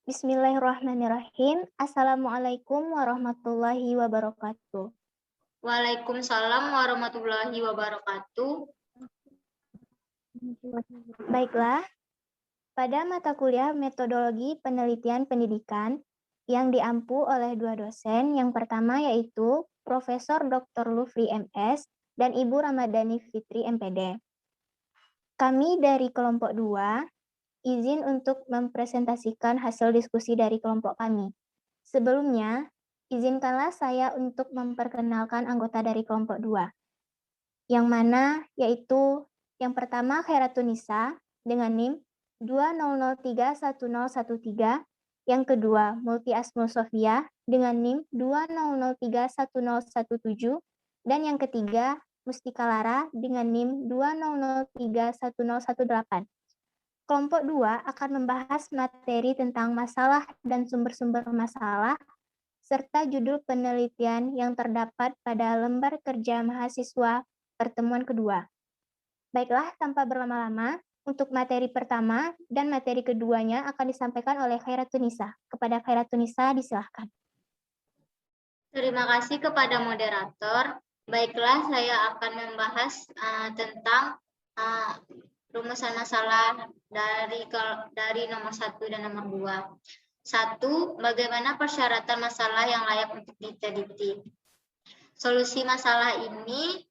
Bismillahirrahmanirrahim. Assalamualaikum warahmatullahi wabarakatuh. Waalaikumsalam warahmatullahi wabarakatuh. Baiklah, pada mata kuliah metodologi penelitian pendidikan yang diampu oleh dua dosen, yang pertama yaitu Profesor Dr. Lufri MS dan Ibu Ramadhani Fitri MPD. Kami dari kelompok 2 izin untuk mempresentasikan hasil diskusi dari kelompok kami. Sebelumnya, izinkanlah saya untuk memperkenalkan anggota dari kelompok 2, yang mana yaitu yang pertama Khairatun dengan NIM 200310113, yang kedua Multi Asmul Sofia dengan NIM 200310117, dan yang ketiga Mustika Lara dengan NIM 200310118. Kelompok 2 akan membahas materi tentang masalah dan sumber-sumber masalah, serta judul penelitian yang terdapat pada lembar kerja mahasiswa pertemuan kedua. Baiklah, tanpa berlama-lama, untuk materi pertama dan materi keduanya akan disampaikan oleh Khairatun Nisa. Kepada Khairatun Nisa, disilahkan. Terima kasih kepada moderator. Baiklah, saya akan membahas tentang rumusan masalah dari nomor 1 dan nomor 2. 1. Bagaimana persyaratan masalah yang layak untuk diteliti? Solusi masalah ini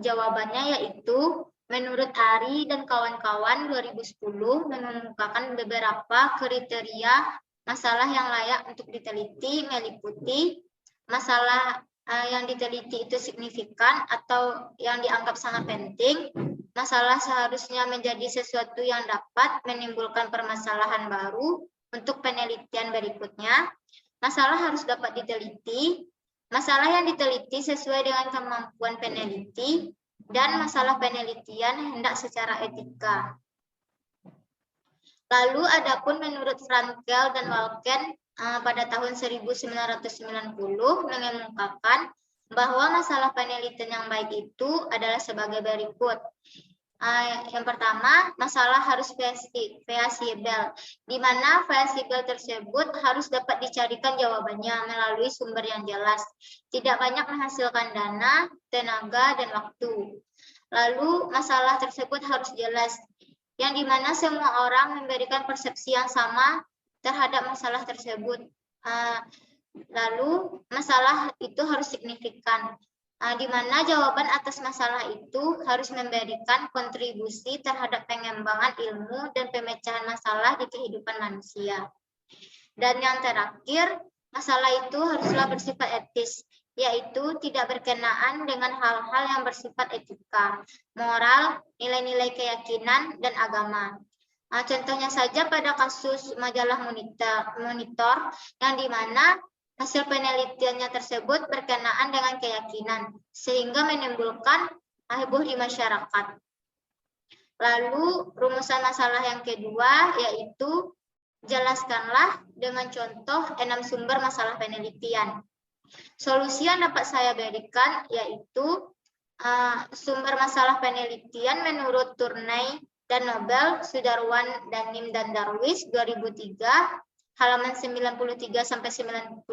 jawabannya yaitu menurut Ari dan kawan-kawan 2010 mengemukakan beberapa kriteria masalah yang layak untuk diteliti, meliputi masalah yang diteliti itu signifikan atau yang dianggap sangat penting, masalah seharusnya menjadi sesuatu yang dapat menimbulkan permasalahan baru untuk penelitian berikutnya, masalah harus dapat diteliti, masalah yang diteliti sesuai dengan kemampuan peneliti, dan masalah penelitian hendak secara etika. Lalu adapun menurut Frankel dan Walken pada tahun 1990 mengemukakan bahwa masalah penelitian yang baik itu adalah sebagai berikut. Yang pertama, masalah harus feasibel, di mana feasibel tersebut harus dapat dicarikan jawabannya melalui sumber yang jelas, tidak banyak menghasilkan dana, tenaga, dan waktu. Lalu, masalah tersebut harus jelas, yang dimana semua orang memberikan persepsi yang sama terhadap masalah tersebut. Lalu, masalah itu harus signifikan, di mana jawaban atas masalah itu harus memberikan kontribusi terhadap pengembangan ilmu dan pemecahan masalah di kehidupan manusia. Dan yang terakhir, masalah itu haruslah bersifat etis, yaitu tidak berkenaan dengan hal-hal yang bersifat etika, moral, nilai-nilai keyakinan, dan agama. Contohnya saja pada kasus majalah Monitor, yang dimana hasil penelitiannya tersebut berkenaan dengan keyakinan, sehingga menimbulkan heboh di masyarakat. Lalu, rumusan masalah yang kedua, yaitu jelaskanlah dengan contoh 6 sumber masalah penelitian. Solusi yang dapat saya berikan yaitu sumber masalah penelitian menurut Turney dan Nobel, Sudarwan, Danim, dan Darwis 2003, halaman 93-97,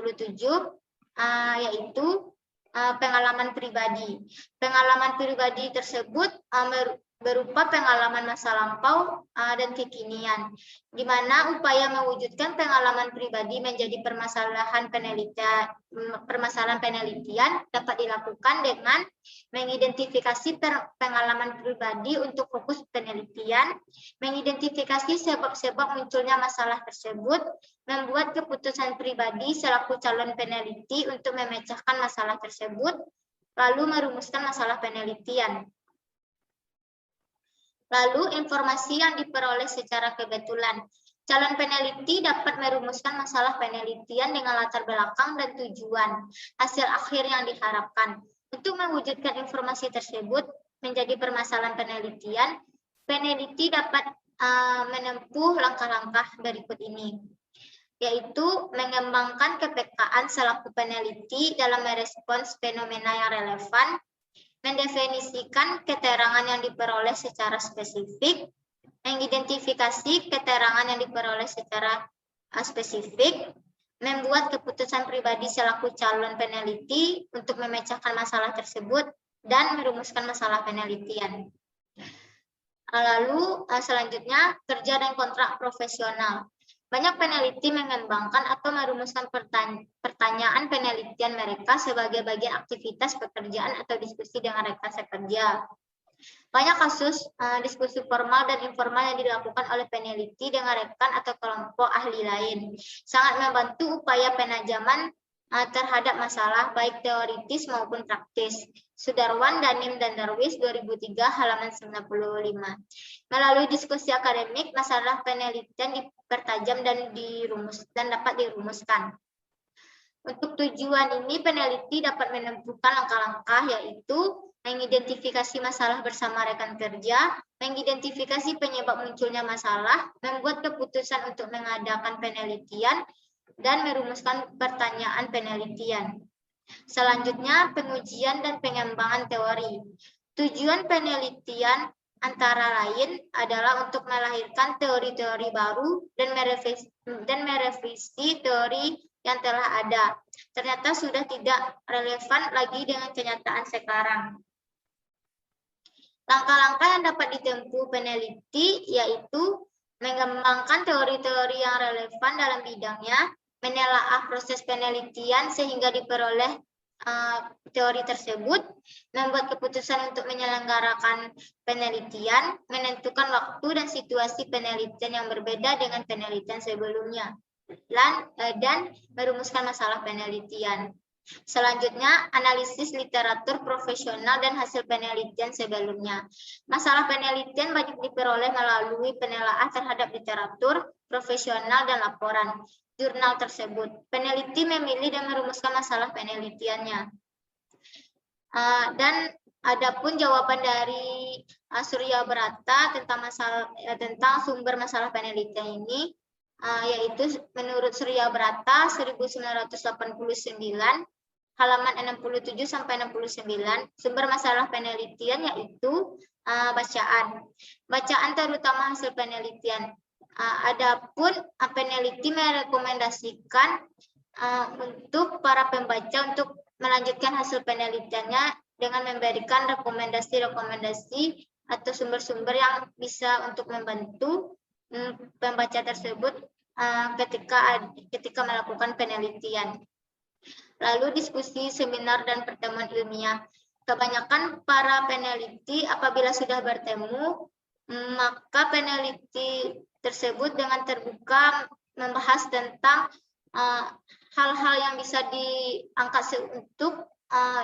yaitu pengalaman pribadi. Pengalaman pribadi tersebut berupa pengalaman masa lampau dan kekinian, di mana upaya mewujudkan pengalaman pribadi menjadi permasalahan penelitian dapat dilakukan dengan mengidentifikasi pengalaman pribadi untuk fokus penelitian, mengidentifikasi sebab-sebab munculnya masalah tersebut, membuat keputusan pribadi selaku calon peneliti untuk memecahkan masalah tersebut, lalu merumuskan masalah penelitian. Lalu, informasi yang diperoleh secara kebetulan. Calon peneliti dapat merumuskan masalah penelitian dengan latar belakang dan tujuan, hasil akhir yang diharapkan. Untuk mewujudkan informasi tersebut menjadi permasalahan penelitian, peneliti dapat menempuh langkah-langkah berikut ini, yaitu mengembangkan kepekaan selaku peneliti dalam merespons fenomena yang relevan, mendefinisikan keterangan yang diperoleh secara spesifik, mengidentifikasi keterangan yang diperoleh secara spesifik, membuat keputusan pribadi selaku calon peneliti untuk memecahkan masalah tersebut, dan merumuskan masalah penelitian. Lalu selanjutnya, kerja dan kontrak profesional. Banyak peneliti mengembangkan atau merumuskan pertanyaan penelitian mereka sebagai bagian aktivitas pekerjaan atau diskusi dengan rekan sekerja. Banyak kasus diskusi formal dan informal yang dilakukan oleh peneliti dengan rekan atau kelompok ahli lain. Sangat membantu upaya penajaman terhadap masalah baik teoritis maupun praktis. Sudarwan, Danim, dan Darwis 2003 halaman 95. Melalui diskusi akademik, masalah penelitian dipertajam dan dapat dirumuskan. Untuk tujuan ini, peneliti dapat menentukan langkah-langkah, yaitu mengidentifikasi masalah bersama rekan kerja, mengidentifikasi penyebab munculnya masalah, membuat keputusan untuk mengadakan penelitian, dan merumuskan pertanyaan penelitian. Selanjutnya, pengujian dan pengembangan teori. Tujuan penelitian antara lain adalah untuk melahirkan teori-teori baru dan merevisi teori yang telah ada. Ternyata sudah tidak relevan lagi dengan kenyataan sekarang. Langkah-langkah yang dapat ditempuh peneliti yaitu mengembangkan teori-teori yang relevan dalam bidangnya, menelaah proses penelitian sehingga diperoleh teori tersebut, membuat keputusan untuk menyelenggarakan penelitian, menentukan waktu dan situasi penelitian yang berbeda dengan penelitian sebelumnya, dan merumuskan masalah penelitian. Selanjutnya, analisis literatur profesional dan hasil penelitian sebelumnya. Masalah penelitian banyak diperoleh melalui penelaahan terhadap literatur profesional dan laporan jurnal tersebut. Peneliti memilih dan merumuskan masalah penelitiannya. Dan adapun jawaban dari Surya Brata tentang sumber masalah penelitian ini, yaitu menurut Surya Brata 1989 halaman 67 sampai 69, sumber masalah penelitian yaitu bacaan. Bacaan terutama hasil penelitian. Adapun peneliti merekomendasikan untuk para pembaca untuk melanjutkan hasil penelitiannya dengan memberikan rekomendasi-rekomendasi atau sumber-sumber yang bisa untuk membantu pembaca tersebut ketika melakukan penelitian. Lalu diskusi, seminar, dan pertemuan ilmiah. Kebanyakan para peneliti apabila sudah bertemu, maka peneliti tersebut dengan terbuka membahas tentang hal-hal yang bisa diangkat untuk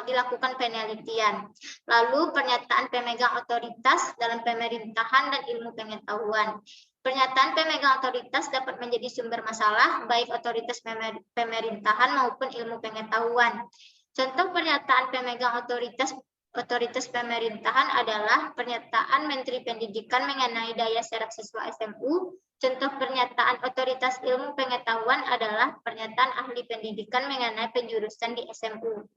dilakukan penelitian. Lalu pernyataan pemegang otoritas dalam pemerintahan dan ilmu pengetahuan. Pernyataan pemegang otoritas dapat menjadi sumber masalah baik otoritas pemerintahan maupun ilmu pengetahuan. Contoh pernyataan pemegang otoritas pemerintahan adalah pernyataan Menteri Pendidikan mengenai daya serap siswa SMU. Contoh pernyataan otoritas ilmu pengetahuan adalah pernyataan ahli pendidikan mengenai penjurusan di SMU.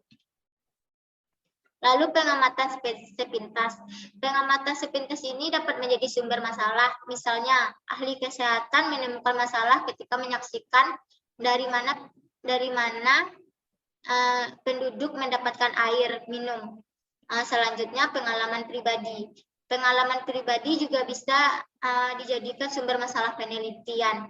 Lalu pengamatan sepintas. Pengamatan sepintas ini dapat menjadi sumber masalah. Misalnya, ahli kesehatan menemukan masalah ketika menyaksikan dari mana penduduk mendapatkan air minum. Selanjutnya, pengalaman pribadi. Pengalaman pribadi juga bisa dijadikan sumber masalah penelitian.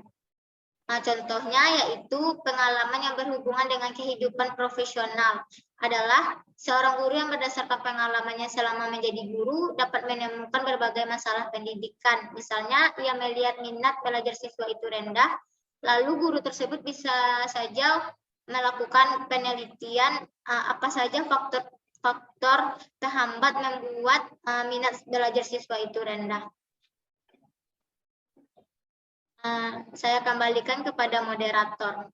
Contohnya yaitu pengalaman yang berhubungan dengan kehidupan profesional adalah seorang guru yang berdasarkan pengalamannya selama menjadi guru dapat menemukan berbagai masalah pendidikan. Misalnya, ia melihat minat belajar siswa itu rendah, lalu guru tersebut bisa saja melakukan penelitian apa saja faktor penghambat membuat minat belajar siswa itu rendah. Saya kembalikan kepada moderator.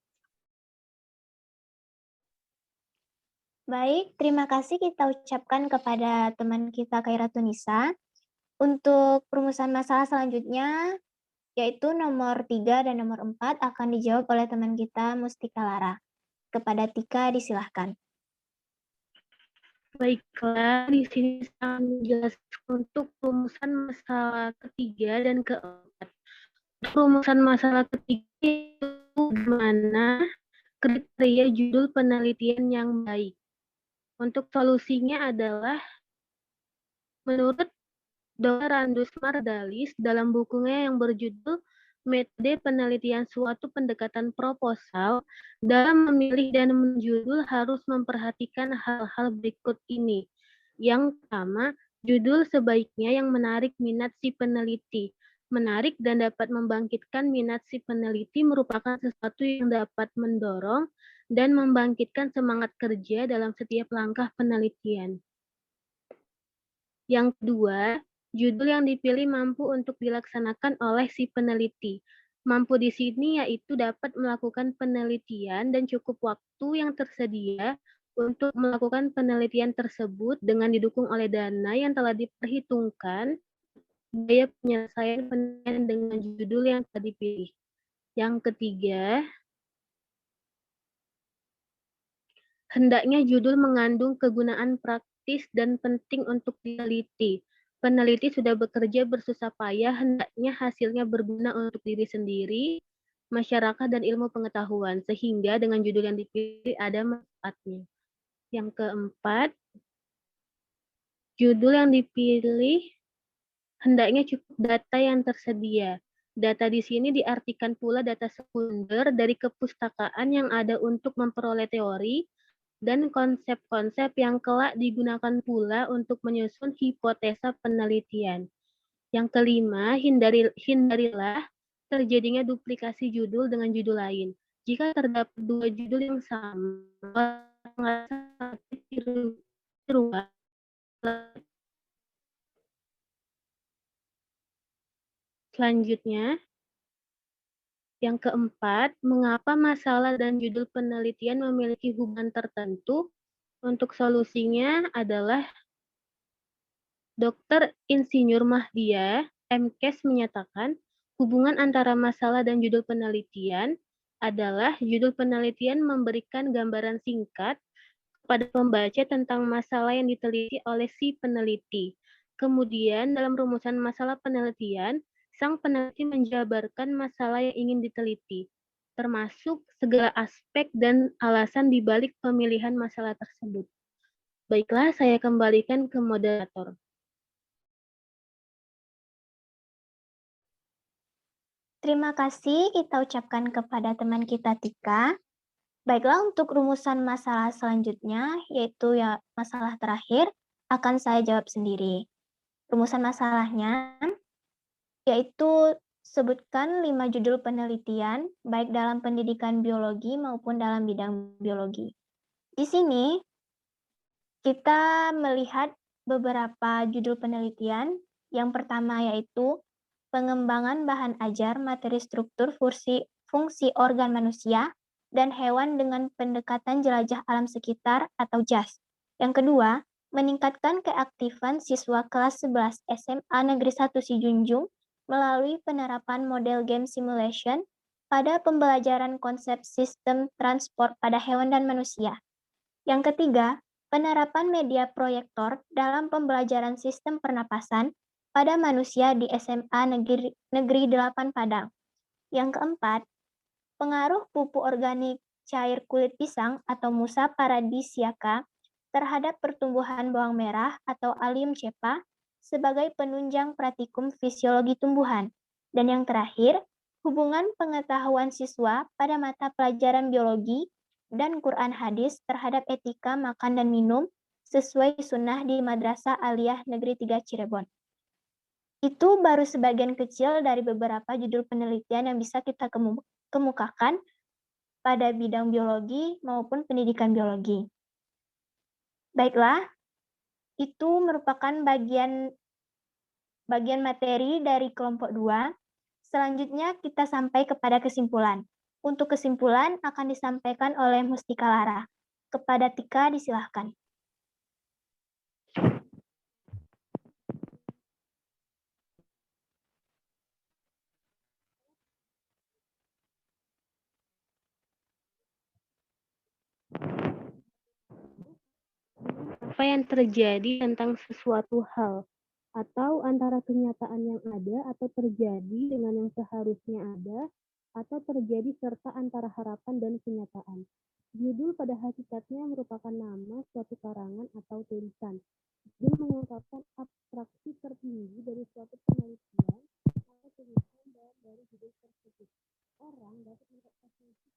Baik, terima kasih kita ucapkan kepada teman kita Khairatunisa. Untuk perumusan masalah selanjutnya, yaitu nomor 3 dan nomor 4 akan dijawab oleh teman kita Mustika Lara. Kepada Tika disilahkan. Baiklah, di sini saya menjelaskan untuk rumusan masalah ketiga dan keempat. Rumusan masalah ketiga itu bagaimana kriteria judul penelitian yang baik. Untuk solusinya adalah menurut Dr. Randus Mardalis dalam bukunya yang berjudul Metode Penelitian Suatu Pendekatan Proposal, dalam memilih dan menjudul harus memperhatikan hal-hal berikut ini. Yang pertama, judul sebaiknya yang menarik minat si peneliti. Menarik dan dapat membangkitkan minat si peneliti merupakan sesuatu yang dapat mendorong dan membangkitkan semangat kerja dalam setiap langkah penelitian. Yang kedua, judul yang dipilih mampu untuk dilaksanakan oleh si peneliti. Mampu di sini yaitu dapat melakukan penelitian dan cukup waktu yang tersedia untuk melakukan penelitian tersebut dengan didukung oleh dana yang telah diperhitungkan, biaya penyelesaian penelitian dengan judul yang telah dipilih. Yang ketiga, hendaknya judul mengandung kegunaan praktis dan penting untuk diteliti. Peneliti sudah bekerja bersusah payah, hendaknya hasilnya berguna untuk diri sendiri, masyarakat, dan ilmu pengetahuan, sehingga dengan judul yang dipilih ada manfaatnya. Yang keempat, judul yang dipilih hendaknya cukup data yang tersedia. Data di sini diartikan pula data sekunder dari kepustakaan yang ada untuk memperoleh teori dan konsep-konsep yang kelak digunakan pula untuk menyusun hipotesa penelitian. Yang kelima, hindarilah terjadinya duplikasi judul dengan judul lain. Jika terdapat dua judul yang sama, selanjutnya, yang keempat, mengapa masalah dan judul penelitian memiliki hubungan tertentu? Untuk solusinya adalah Dr. Insinyur Mahdia, MKes menyatakan, hubungan antara masalah dan judul penelitian adalah judul penelitian memberikan gambaran singkat kepada pembaca tentang masalah yang diteliti oleh si peneliti. Kemudian, dalam rumusan masalah penelitian, sang peneliti menjabarkan masalah yang ingin diteliti, termasuk segala aspek dan alasan di balik pemilihan masalah tersebut. Baiklah, saya kembalikan ke moderator. Terima kasih kita ucapkan kepada teman kita Tika. Baiklah, untuk rumusan masalah selanjutnya, yaitu ya masalah terakhir, akan saya jawab sendiri. Rumusan masalahnya yaitu sebutkan 5 judul penelitian, baik dalam pendidikan biologi maupun dalam bidang biologi. Di sini, kita melihat beberapa judul penelitian. Yang pertama yaitu pengembangan bahan ajar materi struktur fungsi organ manusia dan hewan dengan pendekatan jelajah alam sekitar atau JAS. Yang kedua, meningkatkan keaktifan siswa kelas 11 SMA Negeri 1 Sijunjung melalui penerapan model game simulation pada pembelajaran konsep sistem transport pada hewan dan manusia. Yang ketiga, penerapan media proyektor dalam pembelajaran sistem pernapasan pada manusia di SMA Negeri 8 Padang. Yang keempat, pengaruh pupuk organik cair kulit pisang atau Musa paradisiaca terhadap pertumbuhan bawang merah atau Allium cepa sebagai penunjang praktikum fisiologi tumbuhan. Dan yang terakhir, hubungan pengetahuan siswa pada mata pelajaran biologi dan Quran hadis terhadap etika makan dan minum sesuai sunnah di Madrasah Aliyah Negeri 3 Cirebon. Itu baru sebagian kecil dari beberapa judul penelitian yang bisa kita kemukakan pada bidang biologi maupun pendidikan biologi. Baiklah, itu merupakan bagian materi dari kelompok 2. Selanjutnya kita sampai kepada kesimpulan. Untuk kesimpulan akan disampaikan oleh Mustika Lara. Kepada Tika disilahkan. apa yang terjadi tentang sesuatu hal, atau antara kenyataan yang ada atau terjadi dengan yang seharusnya ada, atau terjadi serta antara harapan dan kenyataan. Judul pada hakikatnya merupakan nama suatu karangan atau tulisan. Judul mengungkapkan abstraksi tertinggi dari suatu penelitian atau tulisan dari judul tersebut. Orang dapat menginterpretasi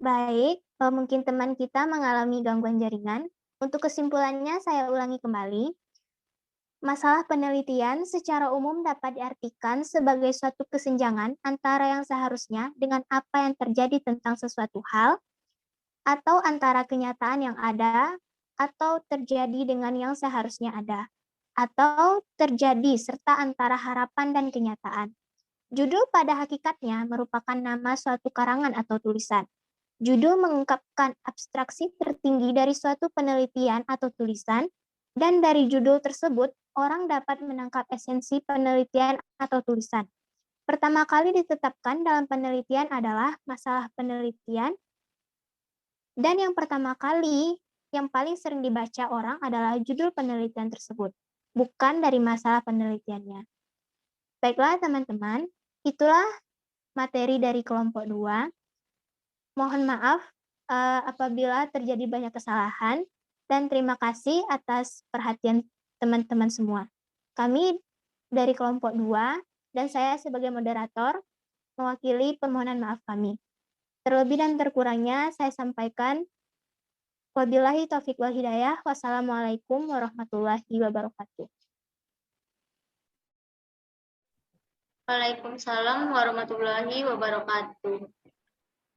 Baik, mungkin teman kita mengalami gangguan jaringan. Untuk kesimpulannya, saya ulangi kembali. Masalah penelitian secara umum dapat diartikan sebagai suatu kesenjangan antara yang seharusnya dengan apa yang terjadi tentang sesuatu hal, atau antara kenyataan yang ada, atau terjadi dengan yang seharusnya ada, atau terjadi serta antara harapan dan kenyataan. Judul pada hakikatnya merupakan nama suatu karangan atau tulisan. Judul mengungkapkan abstraksi tertinggi dari suatu penelitian atau tulisan, dan dari judul tersebut, orang dapat menangkap esensi penelitian atau tulisan. Pertama kali ditetapkan dalam penelitian adalah masalah penelitian, dan yang pertama kali yang paling sering dibaca orang adalah judul penelitian tersebut, bukan dari masalah penelitiannya. Baiklah teman-teman, itulah materi dari kelompok 2. Mohon maaf apabila terjadi banyak kesalahan, dan terima kasih atas perhatian teman-teman semua. Kami dari kelompok 2 dan saya sebagai moderator mewakili permohonan maaf kami. Terlebih dan terkurangnya saya sampaikan wabillahi taufiq wal hidayah. Wassalamualaikum warahmatullahi wabarakatuh. Waalaikumsalam warahmatullahi wabarakatuh.